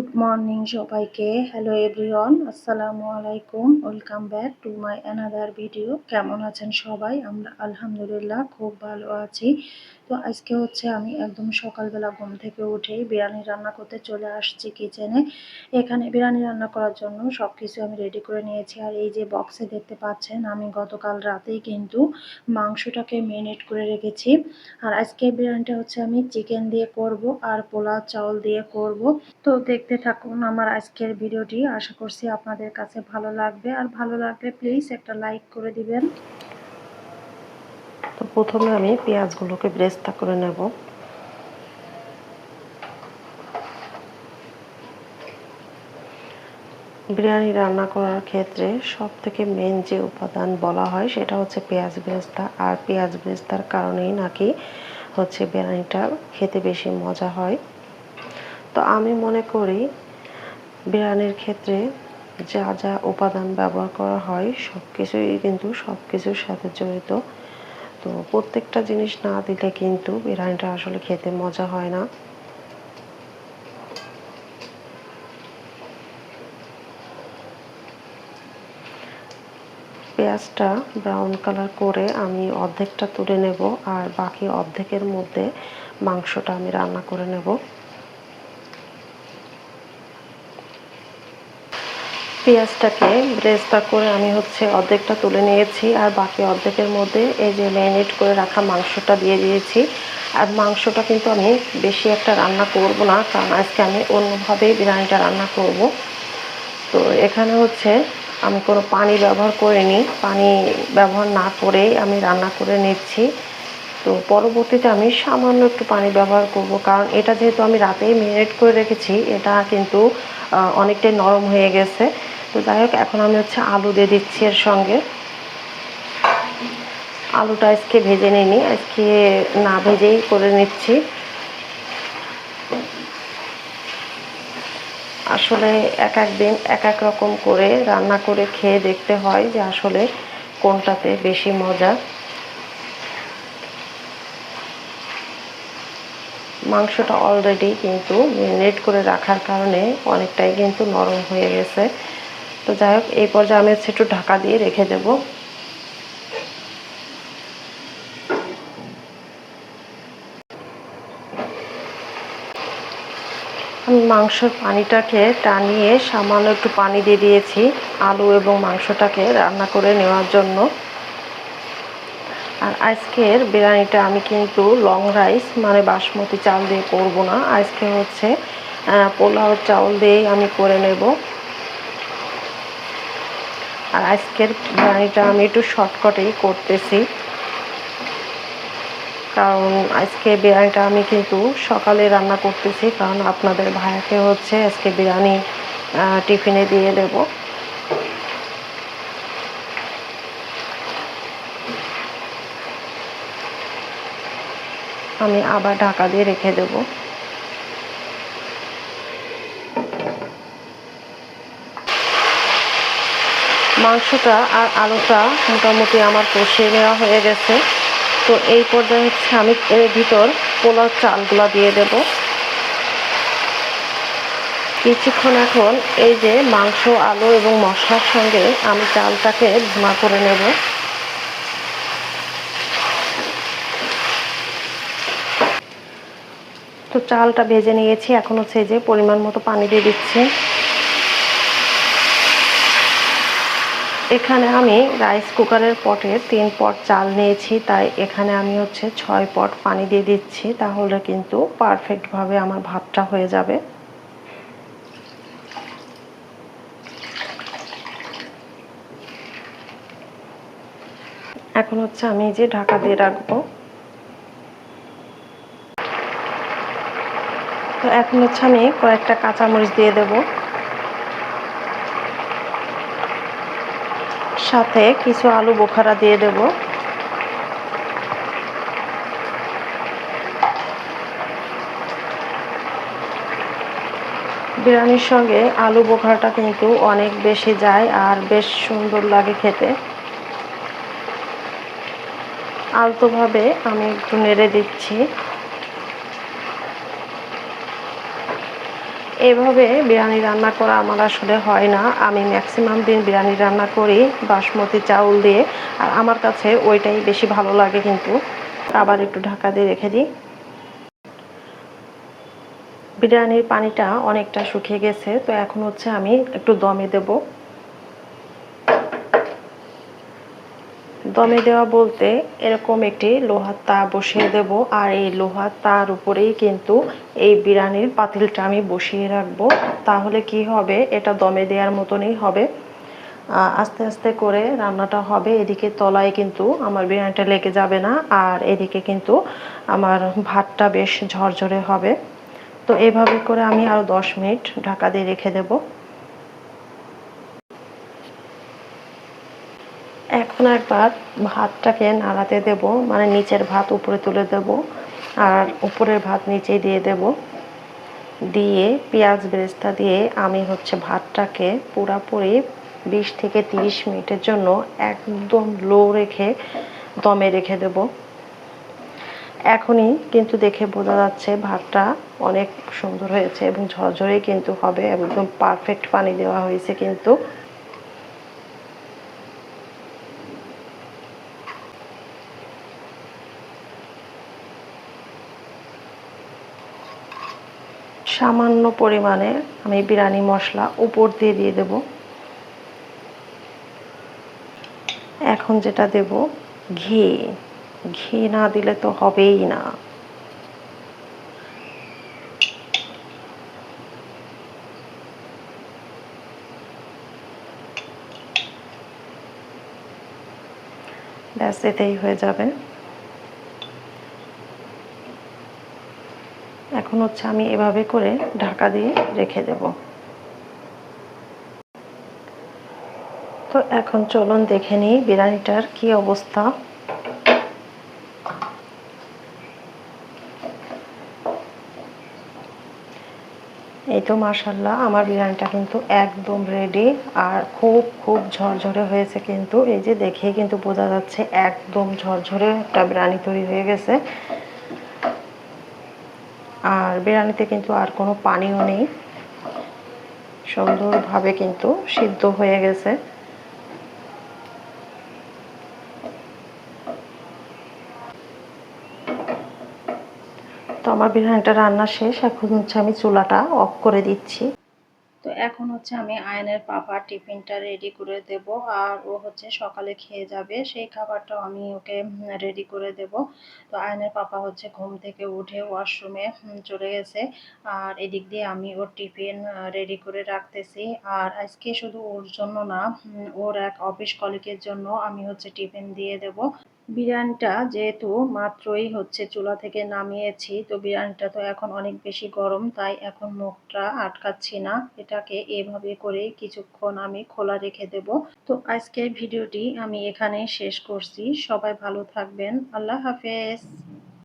Good morning সবাইকে। Hello everyone, আসসালামু আলাইকুম। Welcome back to my another video. কেমন আছেন সবাই? আমরা আলহামদুলিল্লাহ খুব ভালো আছি। তো আজকে হচ্ছে আমি একদম সকালবেলা ঘুম থেকে উঠেই বিরিয়ানি রান্না করতে চলে আসছি কিচেনে। এখানে বিরিয়ানি রান্না করার জন্য সব কিছু আমি রেডি করে নিয়েছি। আর এই যে বক্সে দেখতে পাচ্ছেন, আমি গতকাল রাতেই কিন্তু মাংসটাকে মেরিনেট করে রেখেছি। আর আজকে বিরিয়ানিটা হচ্ছে আমি চিকেন দিয়ে করব আর পোলাও চাউল দিয়ে করব। তো দেখতে থাকুন আমার আজকের ভিডিওটি। আশা করছি আপনাদের কাছে ভালো লাগবে, আর ভালো লাগলে প্লিজ একটা লাইক করে দিবেন। তো প্রথমে আমি পেঁয়াজগুলোকে ব্রেস্তা করে নেব। বিরিয়ানি রান্না করার ক্ষেত্রে সব থেকে মেন যে উপাদান বলা হয় সেটা হচ্ছে পেঁয়াজ ব্রেস্তা। আর পেঁয়াজ ব্রেস্তার কারণেই নাকি হচ্ছে বিরিয়ানিটা খেতে বেশি মজা হয়। তো আমি মনে করি বিরিয়ানির ক্ষেত্রে যা যা উপাদান ব্যবহার করা হয় সব কিছুই কিন্তু সব কিছুর সাথে জড়িত। তো প্রত্যেকটা জিনিস না দিলে কিন্তু বিরিয়ানিটা আসলে খেতে মজা হয় না। পেঁয়াজটা ব্রাউন কালার করে আমি অর্ধেকটা তুলে নেব, আর বাকি অর্ধেকের মধ্যে মাংসটা আমি রান্না করে নেব। পেঁয়াজটাকে ব্রেস্তা করে আমি হচ্ছে অর্ধেকটা তুলে নিয়েছি, আর বাকি অর্ধেকের মধ্যে এই যে ম্যারিনেট করে রাখা মাংসটা দিয়ে দিয়েছি। আর মাংসটা কিন্তু আমি বেশি একটা রান্না করব না, কারণ আজকে আমি অন্যভাবেই বিরিয়ানিটা রান্না করব। তো এখানে হচ্ছে আমি কোনো পানি ব্যবহার করিনি, পানি ব্যবহার না করেই আমি রান্না করে নিচ্ছি। তো পরবর্তীতে আমি সামান্য একটু পানি ব্যবহার করব, কারণ এটা যেহেতু আমি রাতেই ম্যারিনেট করে রেখেছি, এটা কিন্তু অনেকটাই নরম হয়ে গেছে। তো যাই হোক, এখন আমি হচ্ছে আলু দিয়ে দিচ্ছি এর সঙ্গে। আলুটা আজকে ভেজে নিইনি, আজকে না ভেজেই করে নিচ্ছি। আসলে এক এক দিন এক এক রকম করে রান্না করে খেয়ে দেখতে হয় যে আসলে কোনটাতে বেশি মজা। মাংসটা অলরেডি কিন্তু ম্যারিনেট করে রাখার কারণে অনেকটাই কিন্তু নরম হয়ে গেছে। তো যাই হোক, এই পর্যায়ে আমি হচ্ছে একটু ঢাকা দিয়ে রেখে দেব। আমি মাংসের পানিটাকে টানিয়ে সামান্য একটু পানি দিয়ে দিয়েছি আলু এবং মাংসটাকে রান্না করে নেওয়ার জন্য। আর আজকের বিরিয়ানিটা আমি কিন্তু লং রাইস মানে বাসমতি চাল দিয়ে করব না, আজকে হচ্ছে পোলাও চাউল দিয়েই আমি করে নেব। আর আজকের বিরিয়ানিটা আমি একটু শর্টকাটেই করতেছি, কারণ আজকে বিরিয়ানিটা আমি কিন্তু সকালে রান্না করতেছি, কারণ আপনাদের ভাইয়াকে হচ্ছে আজকে বিরিয়ানি টিফিনে দিয়ে দেব। আমি আবার ঢাকা দিয়ে রেখে দেব। মাংসটা আর আলুটা মোটামুটি আমার কষিয়ে নেওয়া হয়ে গেছে। তো এই পর্যায়ে হচ্ছে আমি এর ভিতর পোলাও চালগুলো দিয়ে দেব। কিছুক্ষণ এখন এই যে মাংস, আলু এবং মশলার সঙ্গে আমি চালটাকে ভুনা করে নেব। তো চালটা ভেজে নিয়েছি, এখন হচ্ছে এই যে পরিমাণ মতো পানি দিয়ে দিচ্ছি। এখানে আমি রাইস কুকারের পটে 3 পট চাল নিয়েছি, তাই এখানে আমি হচ্ছে 6 পট পানি দিয়ে দিচ্ছি, তাহলে কিন্তু পারফেক্টভাবে আমার ভাতটা হয়ে যাবে। এখন হচ্ছে আমি যে ঢাকা দিয়ে রাখবো। তো এখন হচ্ছে আমি কয়েকটা কাঁচামরিচ দিয়ে দেব, সাথে কিছু আলু বোখারা দিয়ে দেব। বিরিয়ানির সঙ্গে আলু বোখারাটা কিন্তু অনেক বেশি যায় আর বেশ সুন্দর লাগে খেতে। আলতোভাবে আমি একটু নেড়ে দিচ্ছি। এইভাবে বিরিয়ানি রান্না করা আমার আসলে হয় না। আমি ম্যাক্সিমাম দিন বিরিয়ানি রান্না করি বাসমতি চাউল দিয়ে, আর আমার কাছে ওইটাই বেশি ভালো লাগে। কিন্তু আবার একটু ঢাকা দিয়ে রেখে দিই। বিরিয়ানির পানিটা অনেকটা শুকিয়ে গেছে, তো এখন হচ্ছে আমি একটু দমে দেব। দমে দেওয়া বলতে এরকম একটি লোহার তা বসিয়ে দেব, আর এই লোহার তার উপরেই কিন্তু এই বিরিয়ানির পাতিলটা আমি বসিয়ে রাখবো। তাহলে কি হবে, এটা দমে দেওয়ার মতনই হবে। আস্তে আস্তে করে রান্নাটা হবে। এদিকে তলায় কিন্তু আমার বিরিয়ানিটা লেগে যাবে না, আর এদিকে কিন্তু আমার ভাতটা বেশ ঝরঝরে হবে। তো এভাবে করে আমি আরও 10 মিনিট ঢাকা দিয়ে রেখে দেব। এখন একবার ভাতটাকে নাড়াতে দেব, মানে নিচের ভাত উপরে তুলে দেব আর উপরের ভাত নিচে দিয়ে দেব। দিয়ে পেঁয়াজ বেরেস্তা দিয়ে আমি হচ্ছে ভাতটাকে পুরাপুরি 20 থেকে 30 মিনিটের জন্য একদম লো রেখে দমে রেখে দেব। এখনই কিন্তু দেখে বোঝা যাচ্ছে ভাতটা অনেক সুন্দর হয়েছে এবং ঝরঝরেই কিন্তু হবে, একদম পারফেক্ট পানি দেওয়া হয়েছে কিন্তু। সামান্য পরিমাণে আমি বিরিয়ানি মশলা উপর দিয়ে দিয়ে দেব। এখন যেটা দেব ঘি। ঘি না দিলে তো হবেই না। ব্যাস, এতেই হয়ে যাবে। এখন হচ্ছে আমি এভাবে করে ঢাকা দিয়ে রেখে দেব। তো এখন চলুন দেখে নিই বিরিয়ানিটার কি অবস্থা। এই তো মাশাআল্লাহ, আমার বিরিয়ানিটা কিন্তু একদম রেডি, আর খুব খুব ঝরঝরে হয়েছে কিন্তু। এই যে দেখেই কিন্তু বোঝা যাচ্ছে একদম ঝরঝরে একটা বিরিয়ানি তৈরি হয়ে গেছে। আর বিরিয়ানিতে কিন্তু আর কোনো পানিও নেই, সুন্দরভাবে কিন্তু সিদ্ধ হয়ে গেছে। তো আমার বিরিয়ানিটা রান্না শেষ, এখন হচ্ছে আমি চুলাটা অফ করে দিচ্ছি। তো এখন হচ্ছে আমি আয়নের পাপার টিফিনটা রেডি করে দেব, আর ও হচ্ছে সকালে খেয়ে যাবে, সেই খাবারটাও আমি ওকে রেডি করে দেব। তো আয়নের পাপা হচ্ছে ঘুম থেকে উঠে ওয়াশরুমে চলে গেছে, আর এদিক দিয়ে আমি ওর টিফিন রেডি করে রাখতেছি। আর আজকে শুধু ওর জন্য না, ওর এক অফিস কলিগের জন্য আমি হচ্ছে টিফিন দিয়ে দেব। বিরিয়ানিটা যেহেতু মাত্রই হচ্ছে চুলা থেকে নামিয়েছি, তো বিরিয়ানিটা তো এখন অনেক বেশি গরম, তাই এখন মুখটা আটকাচ্ছি না, এটাকে এভাবে করে কিছুক্ষণ আমি খোলা রেখে দেব। তো আজকের ভিডিওটি আমি এখানেই শেষ করছি। সবাই ভালো থাকবেন। আল্লাহ হাফেজ।